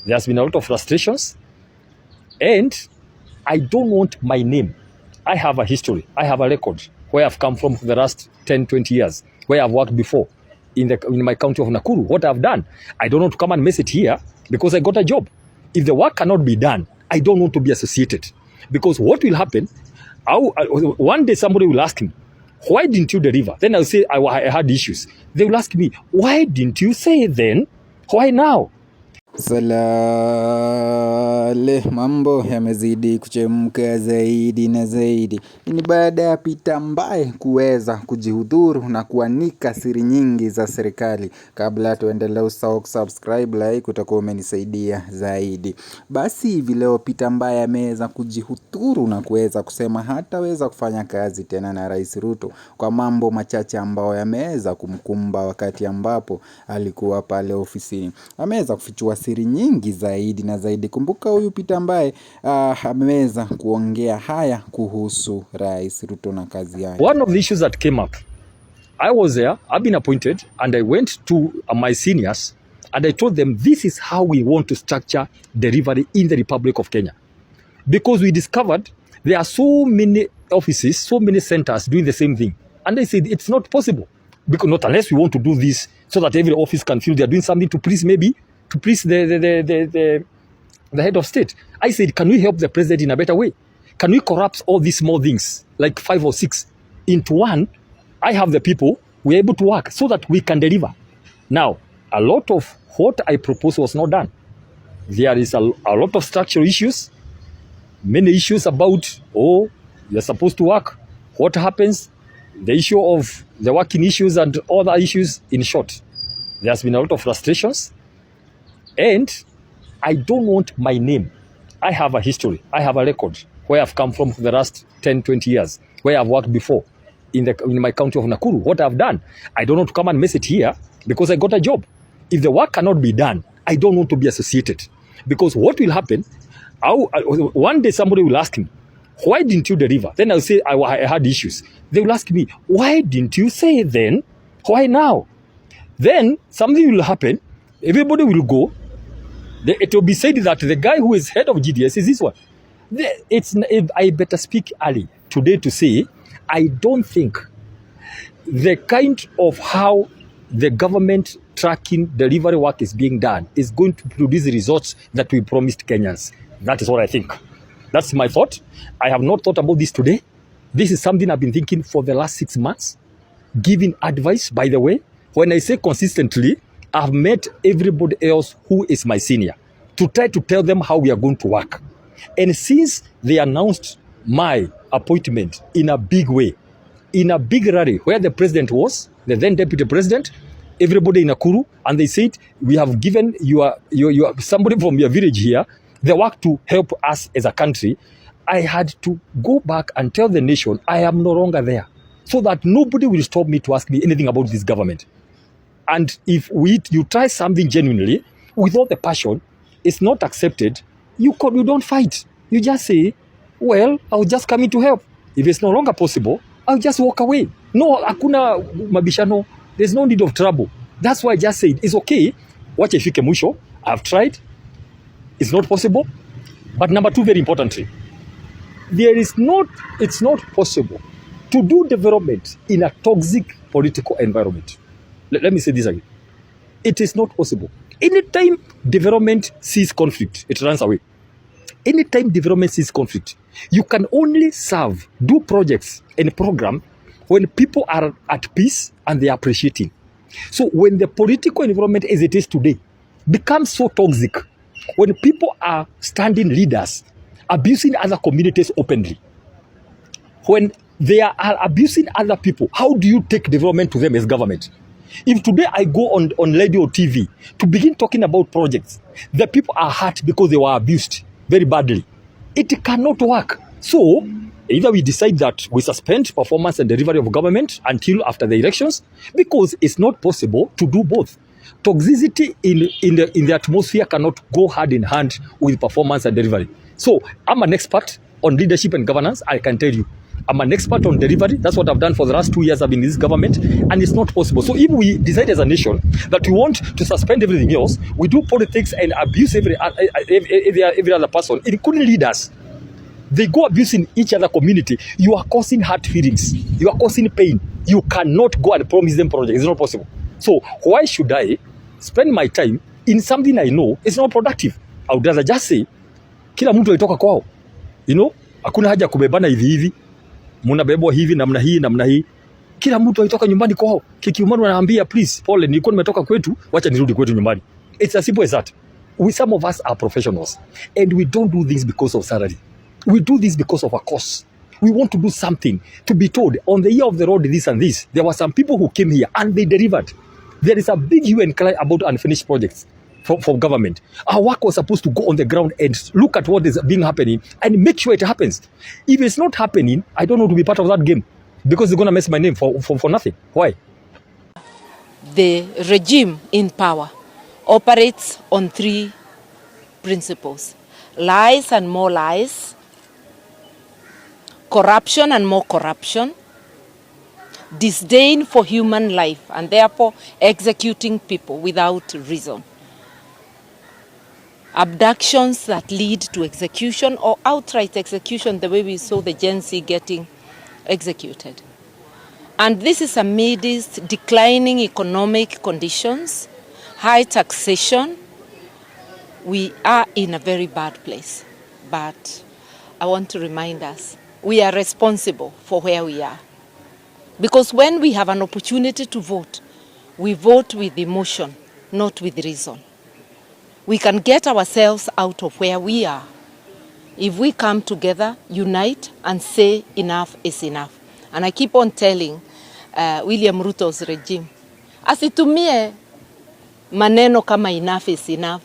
There's been a lot of frustrations, and I don't want my name. I have a history. I have a record where I've come from for the last 10, 20 years, where I've worked before in my county of Nakuru. What I've done, I don't want to come and mess it here because I got a job. If the work cannot be done, I don't want to be associated. Because what will happen, one day somebody will ask me, why didn't you deliver? Then I'll say, I had issues. They will ask me, why didn't you say then? Why now? Salale, mambo yamezidi kuchemka zaidi na zaidi. Ni baada ya Peter Mbae kuweza kujihudhuru na kuanika siri nyingi za serikali. Kabla tuendelee, usahau kusubscribe, like, utakuwa umenisaidia zaidi. Basi hivi leo Peter Mbae ameweza kujihudhuru na kuweza kusema hataweza kufanya kazi tena na Rais Ruto kwa mambo machache ambayo yameweza kumkumba wakati ambapo alikuwa pale ofisini. Ameweza kufichua siri nyingi zaidi na zaidi. Kumbuka huyu Peter Mbae ameweza kuongea haya kuhusu Rais Ruto na kazi yake. One of the issues that came up, I was there, I've been appointed, and I went to my seniors and I told them this is how we want to structure delivery in the Republic of Kenya. Because we discovered there are so many offices, so many centers doing the same thing. And they said it's not possible. Because not unless we want to do this so that every office can feel they are doing something to please the head of state. I said, can we help the president in a better way? Can we corrupt all these small things, like 5 or 6, into one? I have the people, we're able to work so that we can deliver. Now, a lot of what I proposed was not done. There is a lot of structural issues, many issues about, you're supposed to work. What happens? The issue of the working issues and other issues. In short, there's been a lot of frustrations, and I don't want my name. I have a history. I have a record where I've come from for the last 10, 20 years, where I've worked before in my county of Nakuru. What I've done, I don't want to come and mess it here because I got a job. If the work cannot be done, I don't want to be associated. Because what will happen, one day somebody will ask me, why didn't you deliver? Then I'll say, I had issues. They will ask me, why didn't you say then? Why now? Then something will happen. Everybody will go. It will be said that the guy who is head of GDS is this one. I better speak early today to say, I don't think the kind of how the government tracking delivery work is being done is going to produce the results that we promised Kenyans. That is what I think. That's my thought. I have not thought about this today. This is something I've been thinking for the last 6 months. Giving advice, by the way. When I say consistently, I've met everybody else who is my senior to try to tell them how we are going to work. And since they announced my appointment in a big way, in a big rally where the president was, the then deputy president, everybody in Nakuru, and they said, we have given you somebody from your village here the work to help us as a country. I had to go back and tell the nation I am no longer there, so that nobody will stop me to ask me anything about this government. And if you try something genuinely, with all the passion, it's not accepted, you don't fight. You just say, well, I'll just come in to help. If it's no longer possible, I'll just walk away. No, hakuna mabishano. There's no need of trouble. That's why I just said, it's okay. Wacha ifike mwisho. I've tried. It's not possible. But number 2, very importantly, it's not possible to do development in a toxic political environment. Let me say this again. It is not possible. Anytime development sees conflict, it runs away. Anytime development sees conflict, you can only do projects and program when people are at peace and they are appreciating. So when the political environment as it is today becomes so toxic, when people are standing leaders abusing other communities openly, when they are abusing other people, how do you take development to them as government? If today I go on radio or TV to begin talking about projects, the people are hurt because they were abused very badly. It cannot work. So either we decide that we suspend performance and delivery of government until after the elections, because it's not possible to do both. Toxicity in the atmosphere cannot go hand in hand with performance and delivery. So I'm an expert on leadership and governance. I can tell you, I'm an expert on delivery. That's what I've done for the last 2 years. I've been in this government, and it's not possible. So if we decide as a nation that we want to suspend everything else, we do politics and abuse every other person, including leaders. They go abusing each other community. You are causing hurt feelings. You are causing pain. You cannot go and promise them projects. It's not possible. So why should I spend my time in something I know is not productive? I would rather just say, kila mtu alitoka kwao. You know, hakuna haja kubebana hivi. Mnabebwa hivi namna hii. Kila mtu alitoka nyumbani kwao. Kikiumana anaambia please, pole nilikuwa nimetoka kwetu, wacha nirudi kwetu nyumbani. It's as simple as that. Some of us are professionals and we don't do things because of salary. We do this because of a cause. We want to do something, to be told on the year of the road this and this. There were some people who came here and they delivered. There is a big hue and cry about unfinished projects from government. Our work was supposed to go on the ground and look at what is being happening and make sure it happens. If it's not happening, I don't want to be part of that game because they're going to mess my name for nothing. Why? The regime in power operates on 3 principles: lies and more lies, corruption and more corruption, disdain for human life, and therefore executing people without reason. Abductions that lead to execution or outright execution, the way we saw the Gen Z getting executed. And this is amidst declining economic conditions, high taxation. We are in a very bad place. But I want to remind us, we are responsible for where we are. Because when we have an opportunity to vote, we vote with emotion, not with reason. We can get ourselves out of where we are if we come together, unite, and say enough is enough. And I keep on telling William Ruto's regime, asitumie maneno kama enough is enough.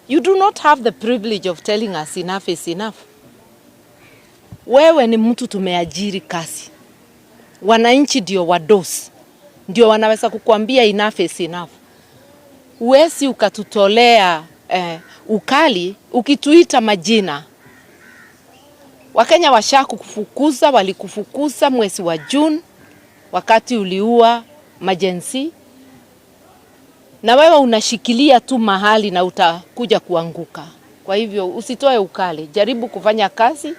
You do not have the privilege of telling us enough is enough. Wewe ni mtu tumeajiri kazi. Wananchi ndio wadosi. Ndio wanaweza kukuambia enough is enough. Huwezi ukatutolea ukali ukituita majina. Wakenya washakufukuza, walikufukuza mwezi wa June wakati uliua majensi. Na wewe unashikilia tu mahali na utakuja kuanguka. Kwa hivyo usitoe ukali, jaribu kufanya kazi.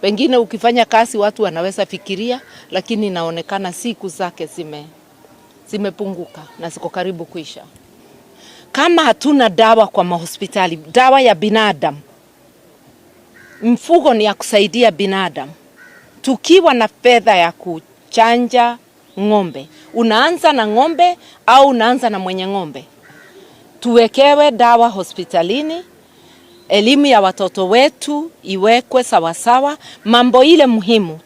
Pengine ukifanya kazi watu wanaweza fikiria, lakini inaonekana siku zake zimepunguka na ziko karibu kuisha. Kama hatuna dawa kwa mahospitali, dawa ya binadamu, mfugo ni ya kusaidia binadamu. Tukiwa na fedha ya kuchanja ng'ombe, unaanza na ng'ombe au unaanza na mwenye ng'ombe. Tuwekewe dawa hospitalini, elimu ya watoto wetu iwekwe sawasawa, mambo ile muhimu